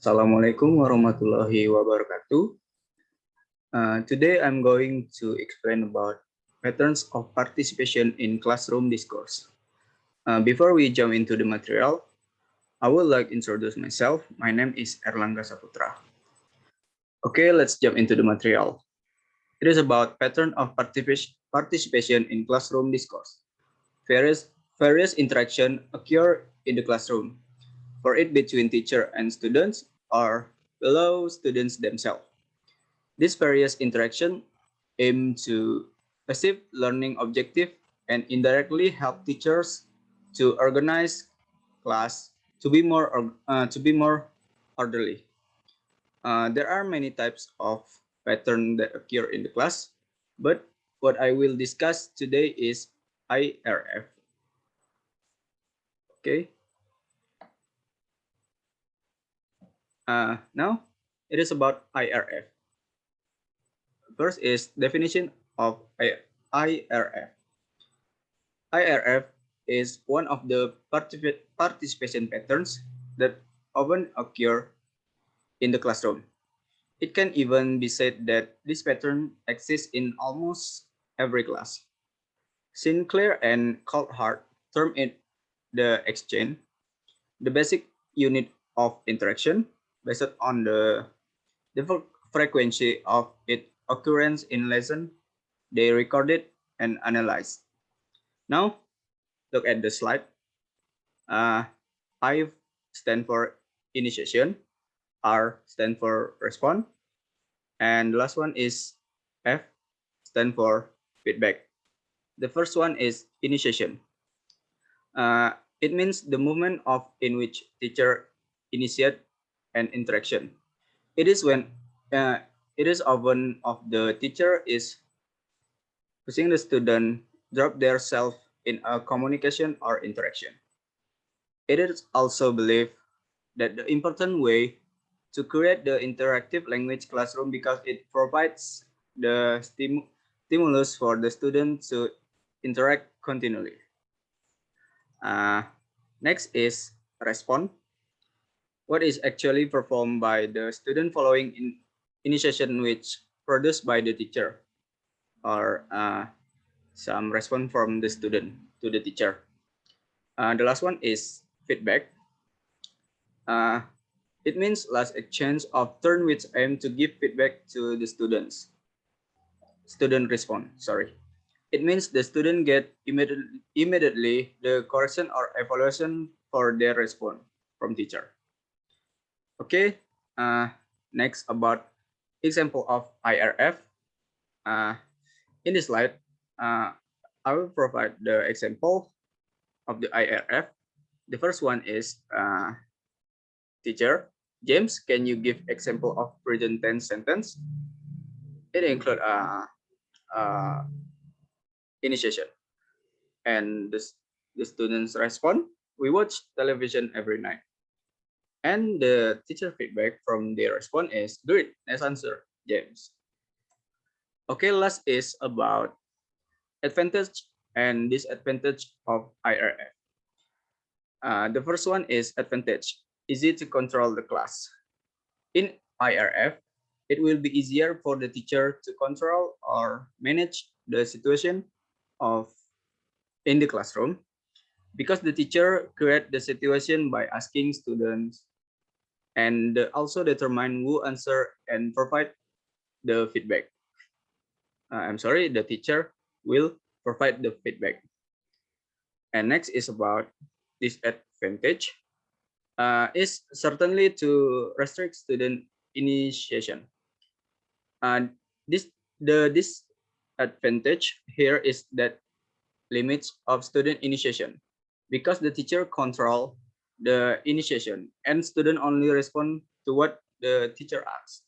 Assalamualaikum warahmatullahi wabarakatuh. Today I'm going to explain about patterns of participation in classroom discourse. Before we jump into the material, I would like to introduce myself. My name is Erlangga Saputra. Okay, let's jump into the material. It is about pattern of participation in classroom discourse. Various interaction occur in the classroom, for it between teacher and students or below students themselves. These various interactions aim to achieve learning objective and indirectly help teachers to organize class to be more orderly. There are many types of pattern that occur in the class, but what I will discuss today is IRF. Okay. Now it is about IRF. First is definition of IRF. IRF is one of the participation patterns that often occur in the classroom. It can even be said that this pattern exists in almost every class. Sinclair and Coulthard term it the exchange, the basic unit of interaction based on the frequency of its occurrence in lesson they recorded and analyzed. Now, look at the slide. I stand for initiation, R stand for response, and the last one is F stand for feedback. The first one is initiation. It means the movement of in which teacher initiate an interaction. It is when it is often of the teacher is pushing the student drop their self in a communication or interaction. It is also believed that the important way to create the interactive language classroom because it provides the stimulus for the student to interact continually. Next is response. What is actually performed by the student following initiation which produced by the teacher or some response from the student to the teacher. The last one is feedback. It means last exchange of turn which aim to give feedback to the students. Student respond, sorry. It means the student get immediately the correction or evaluation for their response from teacher. Okay, next about example of IRF. In this slide, I will provide the example of the IRF. The first one is teacher. James, can you give example of present tense sentence? It include initiation, and the students respond. We watch television every night, and the teacher feedback from their response is great. Nice answer, James. Okay, last is about advantage and disadvantage of IRF. The first one is advantage, easy to control the class. In IRF, it will be easier for the teacher to control or manage the situation of in the classroom because the teacher create the situation by asking students and also determine who answer and provide the feedback. I'm sorry, the teacher will provide the feedback. And next is about disadvantage. Is certainly to restrict student initiation. And the disadvantage here is that limits of student initiation because the teacher control the initiation and student only respond to what the teacher asks.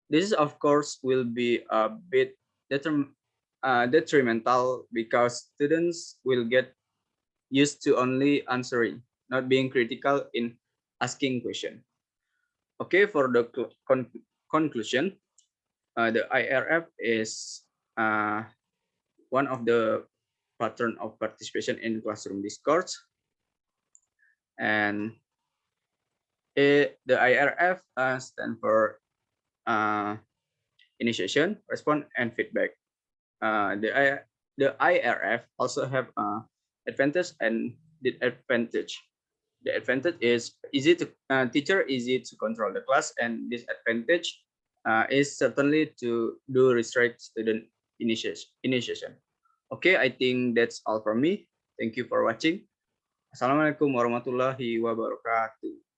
This is of course will be a bit detrimental because students will get used to only answering, not being critical in asking question. Okay, for the conclusion, the IRF is one of the pattern of participation in classroom discourse, and The IRF stand for initiation, response, and feedback. The IRF also have advantage and disadvantage. The advantage is easy to teacher easy to control the class, and disadvantage is certainly to do restrict student initiation. Okay, I think that's all from me. Thank you for watching. Assalamualaikum warahmatullahi wabarakatuh.